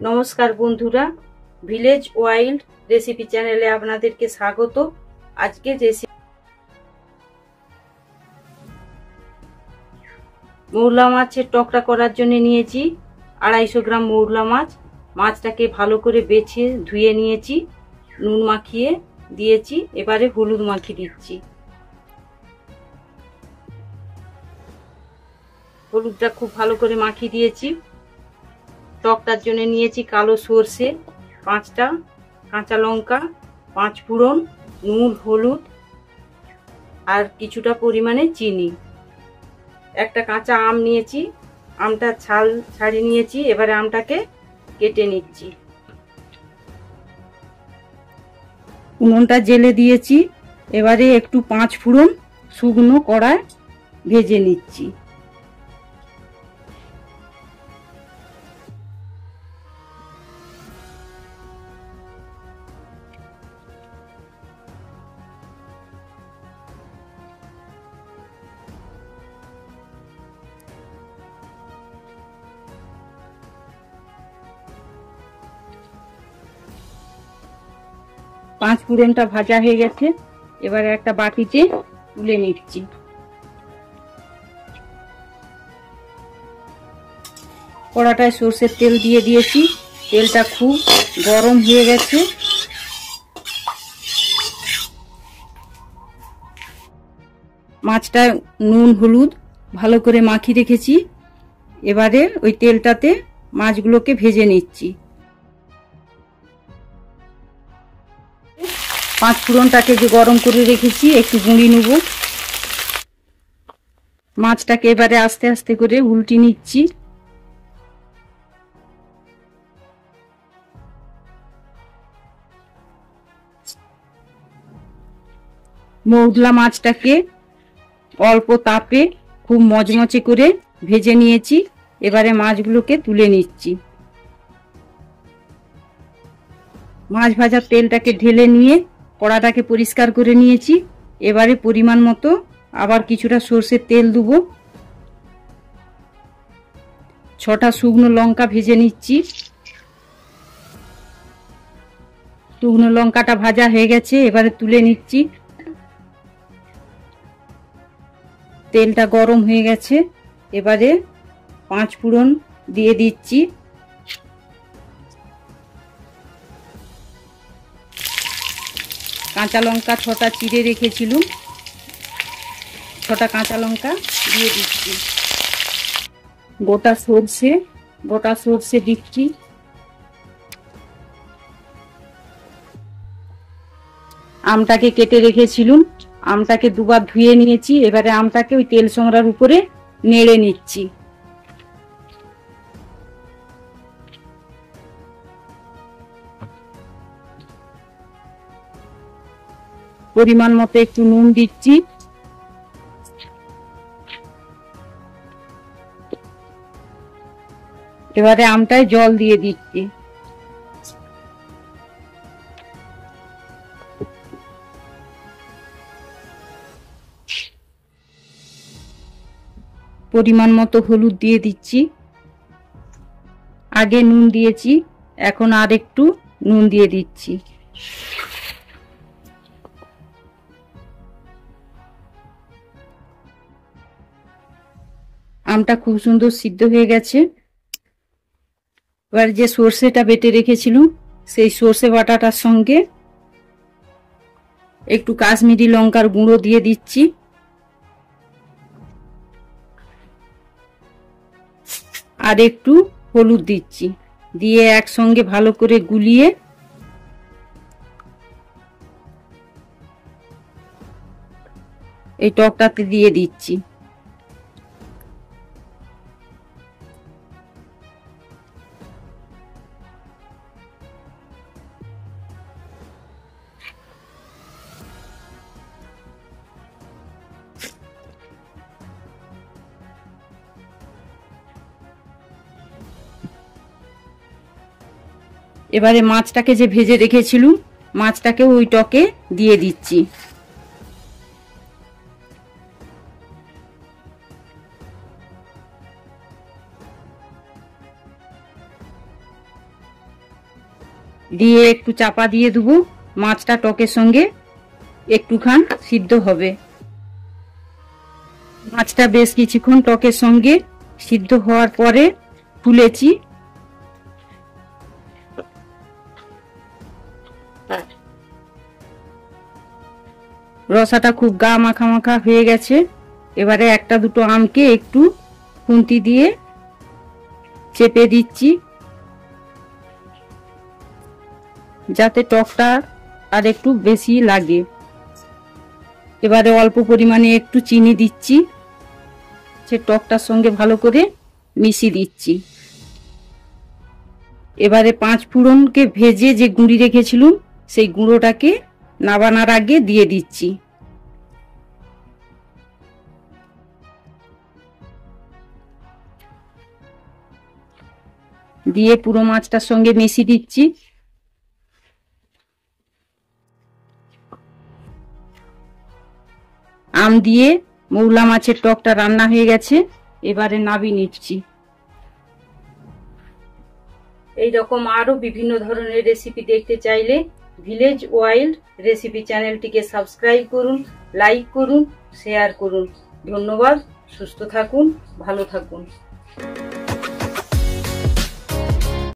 নমস্কার বন্ধুরা, village wild recipe চ্যানেলে আপনাদেরকে স্বাগত। আজকে রেসিপি মৌরলা মাছের টকরা করার জন্য নিয়েছি 250 গ্রাম মৌরলা মাছ। মাছটাকে ভালো করে বেছে ধুয়ে নিয়েছি, নুন মাখিয়ে দিয়েছি। এবারে হলুদ মাখিয়ে দিচ্ছি। হলুদটা খুব ভালো করে মাখিয়ে দিয়েছি। টকটার জন্য নিয়েছি কালো সর্ষে 5টা, কাঁচা লঙ্কা 5 ফোড়ন, নুন, হলুদ আর কিছুটা পরিমাণে চিনি। একটা কাঁচা আম নিয়েছি, আমটা ছাল ছাড়িয়ে নিয়েছি। এবারে আমটাকে কেটে নিচ্ছি। উনুনটা জেলে দিয়েছি। এবারে একটু 5 ফোড়ন শুকনো কড়ায় ভেজে নিচ্ছি। পাঁচ ফোড়নটা ভাজা হয়ে গেছে। এবারে একটা বাটিতে তুলে নিচ্ছি। কড়াটায় সর্ষের তেল দিয়ে দিয়েছি। তেলটা খুব গরম হয়ে গেছে। মাছটায় নুন হলুদ ভালো করে মাখিয়ে রেখেছি। এবারে ওই তেলটাতে মাছগুলোকে ভেজে নিচ্ছি। পাঁচ ফোড়নটাকে যে গরম করে রেখেছি একটু গুঁড়ি নেব। মাছটাকে এবারে আস্তে আস্তে করে উল্টে নিচ্ছি। মৌরলা মাছটাকে অল্প তাপে খুব মচমচে করে ভেজে নিয়েছি। এবারে মাছগুলোকে তুলে নিচ্ছি। মাছ ভাজার তেলটাকে ঢেলে নিয়ে কড়াটাকে পরিষ্কার করে নিয়েছি। এবারে পরিমাণ মতো আবার কিছুটা সর্ষের তেল দেবো। 6টা শুকনো লঙ্কা ভেজে নিচ্ছি। শুকনো লঙ্কাটা ভাজা হয়ে গেছে, এবারে তুলে নিচ্ছি। তেলটা গরম হয়ে গেছে। এবারে 5 ফোড়ন দিয়ে দিচ্ছি। কাঁচা লঙ্কা 6টা চিড়ে রেখেছিলাম, 6টা কাঁচা লঙ্কা দিয়ে দিচ্ছি। গোটা সর্ষে দিচ্ছি। আমটাকে কেটে রেখেছিলাম, আমটাকে দুবার ধুয়ে নিয়েছি। এবারে আমটাকে ওই তেল সোমরার উপরে নেড়ে নিচ্ছি। পরিমাণ মতো একটু নুন দিচ্ছি। এবারে আমটায় জল দিয়ে দিচ্ছি। পরিমাণ মতো হলুদ দিয়ে দিচ্ছি। আগে নুন দিয়েছি, এখন আর একটু নুন দিয়ে দিচ্ছি। আমটা খুব সুন্দর সিদ্ধ হয়ে গেছে। এবার যে সর্ষেটা বেটে রেখেছিলাম সেই সর্ষে বাটাটার সঙ্গে একটু কাশ্মীরি লঙ্কার গুঁড়ো দিয়ে দিচ্ছি। আর একটু হলুদ দিচ্ছি। দিয়ে একসঙ্গে ভালো করে গুলিয়ে এই টকটাতে দিয়ে দিচ্ছি। এবারে মাছটাকে যে ভেজে রেখেছিলাম মাছটাকে ওই টকে দিয়ে দিচ্ছি। দিয়ে একটু চাপা দিয়ে দেবো। মাছটা টকের সঙ্গে একটুখান সিদ্ধ হবে। মাছটা বেশ কিছুক্ষণ টকের সঙ্গে সিদ্ধ হওয়ার পরে তুলেছি। রসাটা খুব গা মাখা মাখা হয়ে গেছে। এবারে একটা দুটো আমকে একটু খুন্তি দিয়ে চেপে দিচ্ছি, যাতে টকটা আর একটু বেশি লাগে। এবারে অল্প পরিমাণে একটু চিনি দিচ্ছি, সে টকটার সঙ্গে ভালো করে মিশিয়ে দিচ্ছি। এবারে 5 ফোড়নকে ভেজে যে গুঁড়ি রেখেছিলাম সেই গুঁড়োটাকে নাবানার আগে দিয়ে দিচ্ছি। দিয়ে পুরো মাছটার সঙ্গে মিশিয়ে দিচ্ছি। আম দিয়ে মৌলা মাছের টকটা রান্না হয়ে গেছে। এবারে নাবিয়ে নিচ্ছি। এই রকম আরো বিভিন্ন ধরনের রেসিপি দেখতে চাইলে ভিলেজ ওয়াইল্ড রেসিপি চ্যানেলটিকে সাবস্ক্রাইব করুন, লাইক করুন, শেয়ার করুন। ধন্যবাদ। সুস্থ থাকুন, ভালো থাকুন।